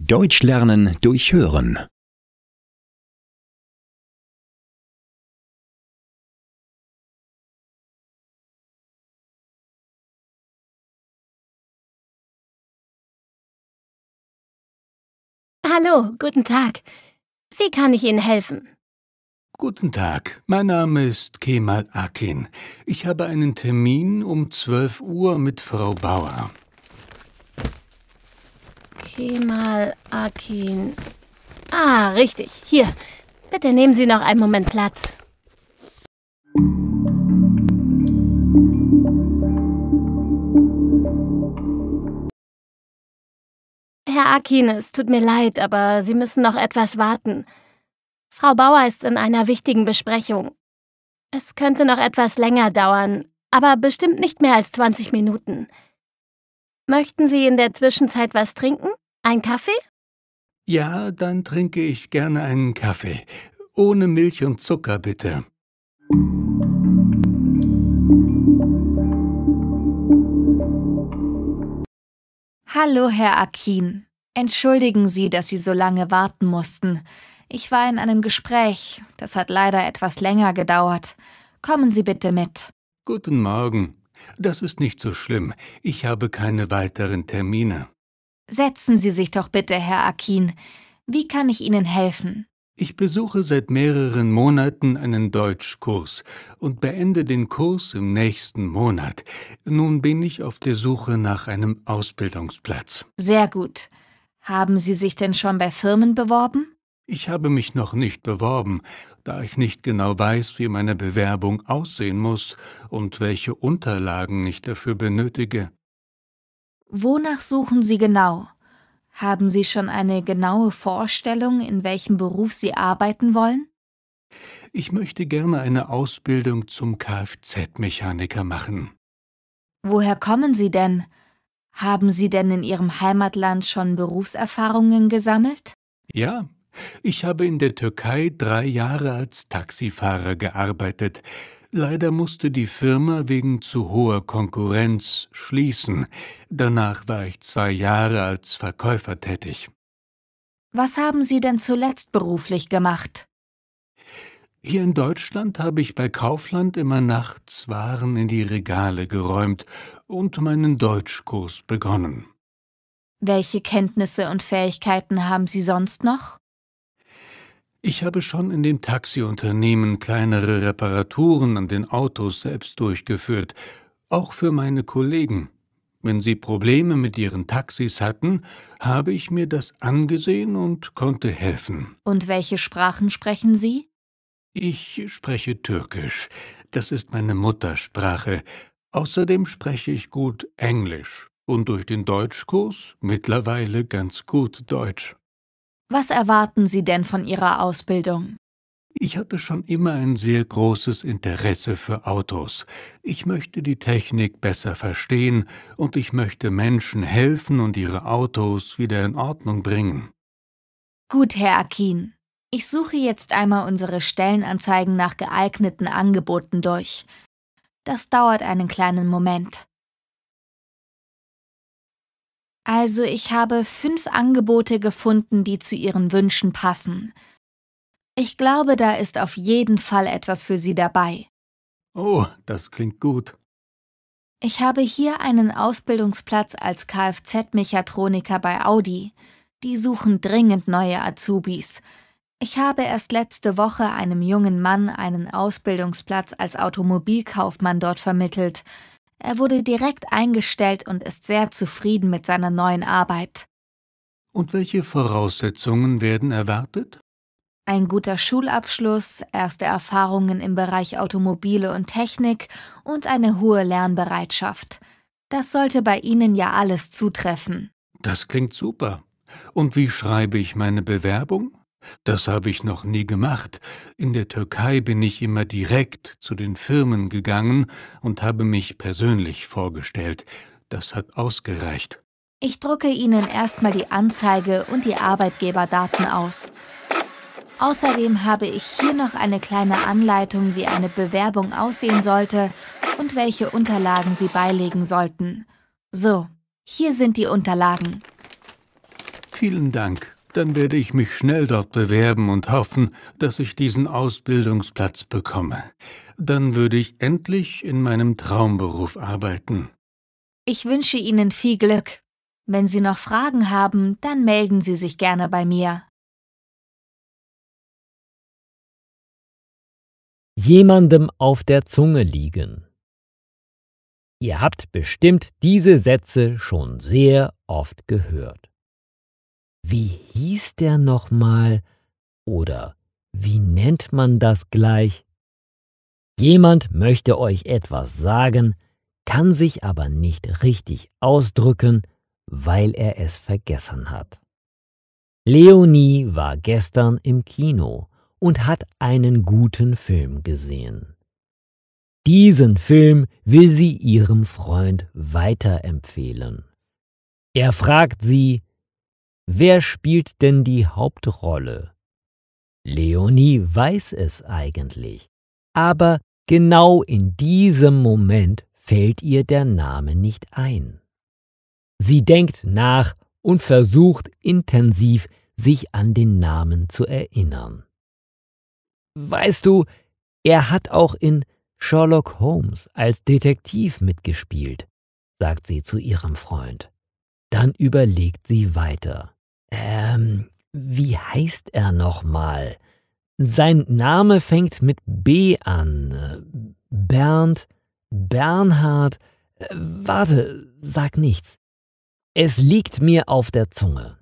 Deutsch lernen durch Hören. Hallo, guten Tag. Wie kann ich Ihnen helfen? Guten Tag, mein Name ist Kemal Akin. Ich habe einen Termin um 12 Uhr mit Frau Bauer. Kemal Akin. Ah, richtig. Hier, bitte nehmen Sie noch einen Moment Platz. Herr Akin, es tut mir leid, aber Sie müssen noch etwas warten. Frau Bauer ist in einer wichtigen Besprechung. Es könnte noch etwas länger dauern, aber bestimmt nicht mehr als 20 Minuten. Möchten Sie in der Zwischenzeit was trinken? Ein Kaffee? Ja, dann trinke ich gerne einen Kaffee. Ohne Milch und Zucker, bitte. Hallo, Herr Akin. Entschuldigen Sie, dass Sie so lange warten mussten. Ich war in einem Gespräch. Das hat leider etwas länger gedauert. Kommen Sie bitte mit. Guten Morgen. Das ist nicht so schlimm. Ich habe keine weiteren Termine. Setzen Sie sich doch bitte, Herr Akin. Wie kann ich Ihnen helfen? Ich besuche seit mehreren Monaten einen Deutschkurs und beende den Kurs im nächsten Monat. Nun bin ich auf der Suche nach einem Ausbildungsplatz. Sehr gut. Haben Sie sich denn schon bei Firmen beworben? Ich habe mich noch nicht beworben, da ich nicht genau weiß, wie meine Bewerbung aussehen muss und welche Unterlagen ich dafür benötige. Wonach suchen Sie genau? Haben Sie schon eine genaue Vorstellung, in welchem Beruf Sie arbeiten wollen? Ich möchte gerne eine Ausbildung zum Kfz-Mechaniker machen. Woher kommen Sie denn? Haben Sie denn in Ihrem Heimatland schon Berufserfahrungen gesammelt? Ja, ich habe in der Türkei 3 Jahre als Taxifahrer gearbeitet. Leider musste die Firma wegen zu hoher Konkurrenz schließen. Danach war ich 2 Jahre als Verkäufer tätig. Was haben Sie denn zuletzt beruflich gemacht? Hier in Deutschland habe ich bei Kaufland immer nachts Waren in die Regale geräumt und meinen Deutschkurs begonnen. Welche Kenntnisse und Fähigkeiten haben Sie sonst noch? Ich habe schon in dem Taxiunternehmen kleinere Reparaturen an den Autos selbst durchgeführt, auch für meine Kollegen. Wenn sie Probleme mit ihren Taxis hatten, habe ich mir das angesehen und konnte helfen. Und welche Sprachen sprechen Sie? Ich spreche Türkisch. Das ist meine Muttersprache. Außerdem spreche ich gut Englisch und durch den Deutschkurs mittlerweile ganz gut Deutsch. Was erwarten Sie denn von Ihrer Ausbildung? Ich hatte schon immer ein sehr großes Interesse für Autos. Ich möchte die Technik besser verstehen und ich möchte Menschen helfen und ihre Autos wieder in Ordnung bringen. Gut, Herr Akin. Ich suche jetzt einmal unsere Stellenanzeigen nach geeigneten Angeboten durch. Das dauert einen kleinen Moment. Also, ich habe 5 Angebote gefunden, die zu Ihren Wünschen passen. Ich glaube, da ist auf jeden Fall etwas für Sie dabei. Oh, das klingt gut. Ich habe hier einen Ausbildungsplatz als Kfz-Mechatroniker bei Audi. Die suchen dringend neue Azubis. Ich habe erst letzte Woche einem jungen Mann einen Ausbildungsplatz als Automobilkaufmann dort vermittelt. Er wurde direkt eingestellt und ist sehr zufrieden mit seiner neuen Arbeit. Und welche Voraussetzungen werden erwartet? Ein guter Schulabschluss, erste Erfahrungen im Bereich Automobile und Technik und eine hohe Lernbereitschaft. Das sollte bei Ihnen ja alles zutreffen. Das klingt super. Und wie schreibe ich meine Bewerbung? Das habe ich noch nie gemacht. In der Türkei bin ich immer direkt zu den Firmen gegangen und habe mich persönlich vorgestellt. Das hat ausgereicht. Ich drucke Ihnen erstmal die Anzeige und die Arbeitgeberdaten aus. Außerdem habe ich hier noch eine kleine Anleitung, wie eine Bewerbung aussehen sollte und welche Unterlagen Sie beilegen sollten. So, hier sind die Unterlagen. Vielen Dank. Dann werde ich mich schnell dort bewerben und hoffen, dass ich diesen Ausbildungsplatz bekomme. Dann würde ich endlich in meinem Traumberuf arbeiten. Ich wünsche Ihnen viel Glück. Wenn Sie noch Fragen haben, dann melden Sie sich gerne bei mir. Jemandem auf der Zunge liegen. Ihr habt bestimmt diese Sätze schon sehr oft gehört. Wie hieß der nochmal? Oder wie nennt man das gleich? Jemand möchte euch etwas sagen, kann sich aber nicht richtig ausdrücken, weil er es vergessen hat. Leonie war gestern im Kino und hat einen guten Film gesehen. Diesen Film will sie ihrem Freund weiterempfehlen. Er fragt sie, wer spielt denn die Hauptrolle? Leonie weiß es eigentlich, aber genau in diesem Moment fällt ihr der Name nicht ein. Sie denkt nach und versucht intensiv, sich an den Namen zu erinnern. Weißt du, er hat auch in Sherlock Holmes als Detektiv mitgespielt, sagt sie zu ihrem Freund. Dann überlegt sie weiter. Wie heißt er nochmal? Sein Name fängt mit B an. Bernd, Bernhard, warte, sag nichts. Es liegt mir auf der Zunge.